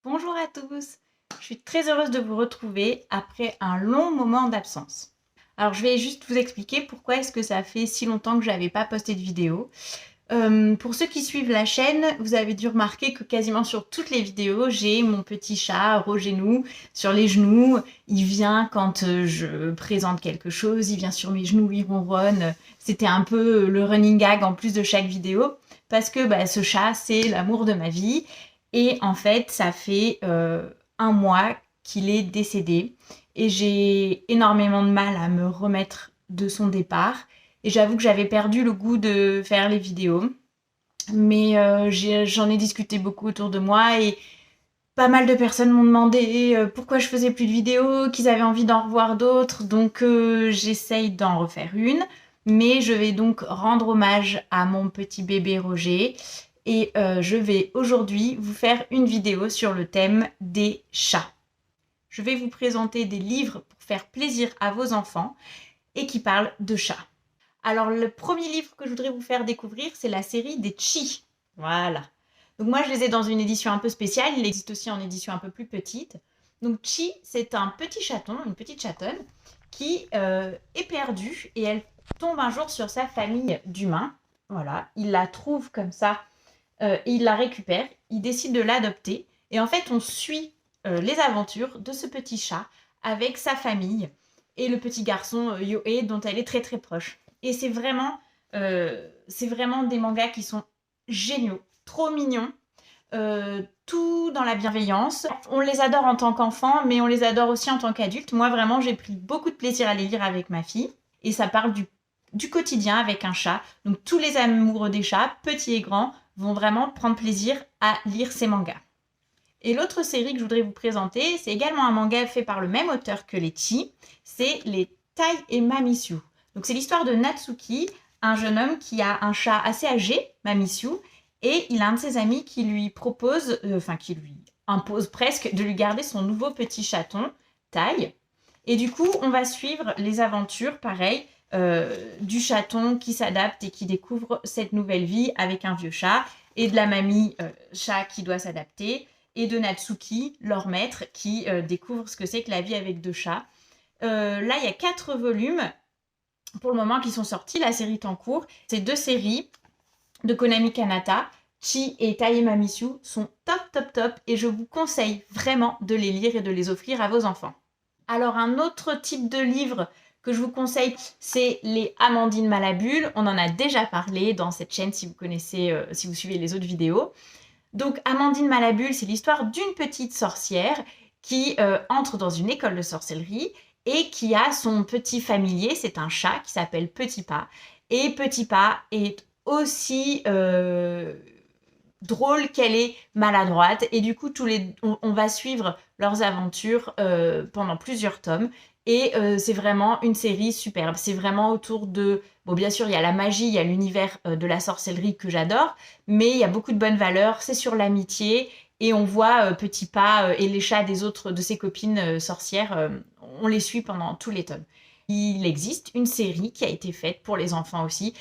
Bonjour à tous, je suis très heureuse de vous retrouver après un long moment d'absence. Alors je vais juste vous expliquer pourquoi est-ce que ça fait si longtemps que j'avais pas posté de vidéo. Pour ceux qui suivent la chaîne, vous avez dû remarquer que quasiment sur toutes les vidéos, j'ai mon petit chat Rogenou sur les genoux. Il vient quand je présente quelque chose, il vient sur mes genoux, il ronronne. C'était un peu le running gag en plus de chaque vidéo parce que ce chat, c'est l'amour de ma vie. Et en fait, ça fait un mois qu'il est décédé et j'ai énormément de mal à me remettre de son départ. Et j'avoue que j'avais perdu le goût de faire les vidéos. Mais j'en ai discuté beaucoup autour de moi et pas mal de personnes m'ont demandé pourquoi je faisais plus de vidéos, qu'ils avaient envie d'en revoir d'autres. Donc j'essaye d'en refaire une. Mais je vais donc rendre hommage à mon petit bébé Roger. Et je vais aujourd'hui vous faire une vidéo sur le thème des chats. Je vais vous présenter des livres pour faire plaisir à vos enfants et qui parlent de chats. Alors le premier livre que je voudrais vous faire découvrir, c'est la série des Chi. Voilà. Donc moi je les ai dans une édition un peu spéciale, il existe aussi en édition un peu plus petite. Donc Chi, c'est un petit chaton, une petite chatonne, qui est perdue et elle tombe un jour sur sa famille d'humains. Voilà, il la trouve comme ça et il la récupère, il décide de l'adopter et en fait on suit les aventures de ce petit chat avec sa famille et le petit garçon Yohei dont elle est très très proche. Et c'est vraiment des mangas qui sont géniaux, trop mignons, tout dans la bienveillance. On les adore en tant qu'enfants, mais on les adore aussi en tant qu'adultes. Moi, vraiment, j'ai pris beaucoup de plaisir à les lire avec ma fille. Et ça parle du quotidien avec un chat. Donc tous les amoureux des chats, petits et grands, vont vraiment prendre plaisir à lire ces mangas. Et l'autre série que je voudrais vous présenter, c'est également un manga fait par le même auteur que les Chi, c'est les Tai et Mamishu. Donc c'est l'histoire de Natsuki, un jeune homme qui a un chat assez âgé, Mamishu, et il a un de ses amis qui lui propose, qui lui impose presque de lui garder son nouveau petit chaton, Tai. Et du coup, on va suivre les aventures, pareil, du chaton qui s'adapte et qui découvre cette nouvelle vie avec un vieux chat, et de la mamie chat qui doit s'adapter, et de Natsuki, leur maître, qui découvre ce que c'est que la vie avec deux chats. Là, il y a 4 volumes pour le moment qui sont sortis. La série est en cours. Ces 2 séries de Konami Kanata, Chi et Tai Mamishu, sont top, top, top. Et je vous conseille vraiment de les lire et de les offrir à vos enfants. Alors, un autre type de livre que je vous conseille, c'est les Amandine Malabule. On en a déjà parlé dans cette chaîne si vous connaissez, si vous suivez les autres vidéos. Donc Amandine Malabule, c'est l'histoire d'une petite sorcière qui entre dans une école de sorcellerie et qui a son petit familier, c'est un chat qui s'appelle Petit Pas. Et Petit Pas est aussi drôle qu'elle est maladroite. Et du coup, on va suivre leurs aventures pendant plusieurs tomes. Et c'est vraiment une série superbe. C'est vraiment autour de... Bon, bien sûr, il y a la magie, il y a l'univers de la sorcellerie que j'adore, mais il y a beaucoup de bonnes valeurs. C'est sur l'amitié. Et on voit Petit Pas et les chats des autres de ses copines sorcières. On les suit pendant tous les tomes. Il existe une série qui a été faite pour les enfants aussi.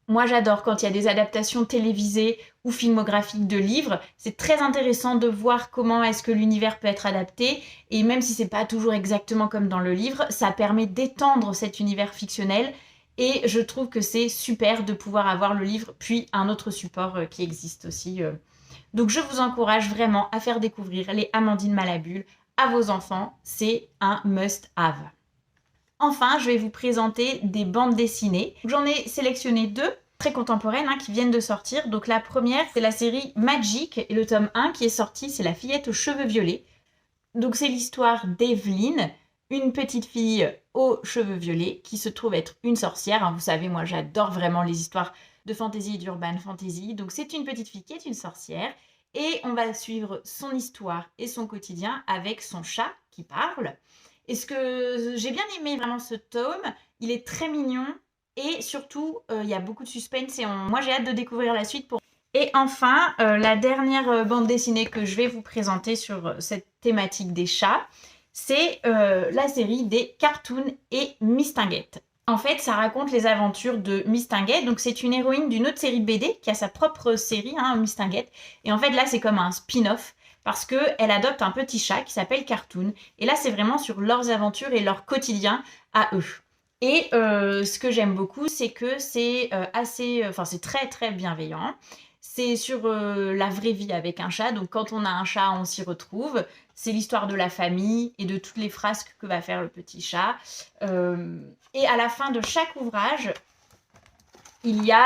Moi, j'adore quand il y a des adaptations télévisées ou filmographiques de livres. C'est très intéressant de voir comment est-ce que l'univers peut être adapté. Et même si c'est pas toujours exactement comme dans le livre, ça permet d'étendre cet univers fictionnel. Et je trouve que c'est super de pouvoir avoir le livre, puis un autre support qui existe aussi. Donc je vous encourage vraiment à faire découvrir les Amandine Malabule à vos enfants. C'est un must-have. Enfin, je vais vous présenter des bandes dessinées. J'en ai sélectionné 2 très contemporaines qui viennent de sortir. Donc la première, c'est la série Magic et le tome 1 qui est sorti, c'est La fillette aux cheveux violets. Donc c'est l'histoire d'Evelyn, une petite fille aux cheveux violets qui se trouve être une sorcière. Vous savez, moi j'adore vraiment les histoires de fantasy et d'urban fantasy. Donc c'est une petite fille qui est une sorcière et on va suivre son histoire et son quotidien avec son chat qui parle. Et ce que j'ai bien aimé vraiment ce tome, il est très mignon et surtout il y a beaucoup de suspense et moi j'ai hâte de découvrir la suite. Et enfin, la dernière bande dessinée que je vais vous présenter sur cette thématique des chats, c'est la série des Cartoon et Mistinguett. En fait, ça raconte les aventures de Mistinguett. Donc, c'est une héroïne d'une autre série BD qui a sa propre série, Mistinguett. Et en fait, là, c'est comme un spin-off parce qu'elle adopte un petit chat qui s'appelle Cartoon. Et là, c'est vraiment sur leurs aventures et leur quotidien à eux. Et ce que j'aime beaucoup, c'est que c'est c'est très très bienveillant. C'est sur la vraie vie avec un chat. Donc quand on a un chat, on s'y retrouve. C'est l'histoire de la famille et de toutes les frasques que va faire le petit chat. Et à la fin de chaque ouvrage, il y a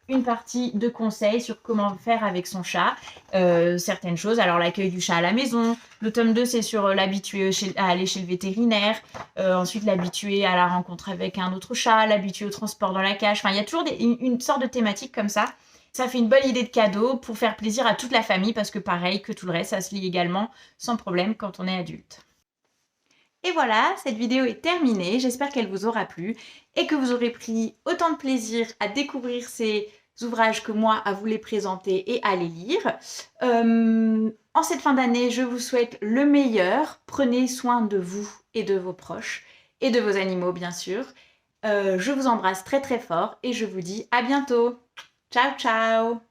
une partie de conseils sur comment faire avec son chat, certaines choses. Alors l'accueil du chat à la maison. Le tome 2, c'est sur l'habituer à aller chez le vétérinaire. Ensuite, l'habituer à la rencontre avec un autre chat, l'habituer au transport dans la cage. Enfin, il y a toujours une sorte de thématique comme ça. Ça fait une bonne idée de cadeau pour faire plaisir à toute la famille parce que pareil que tout le reste, ça se lit également sans problème quand on est adulte. Et voilà, cette vidéo est terminée. J'espère qu'elle vous aura plu et que vous aurez pris autant de plaisir à découvrir ces ouvrages que moi à vous les présenter et à les lire. En cette fin d'année, je vous souhaite le meilleur. Prenez soin de vous et de vos proches et de vos animaux, bien sûr. Je vous embrasse très très fort et je vous dis à bientôt. Ciao ciao!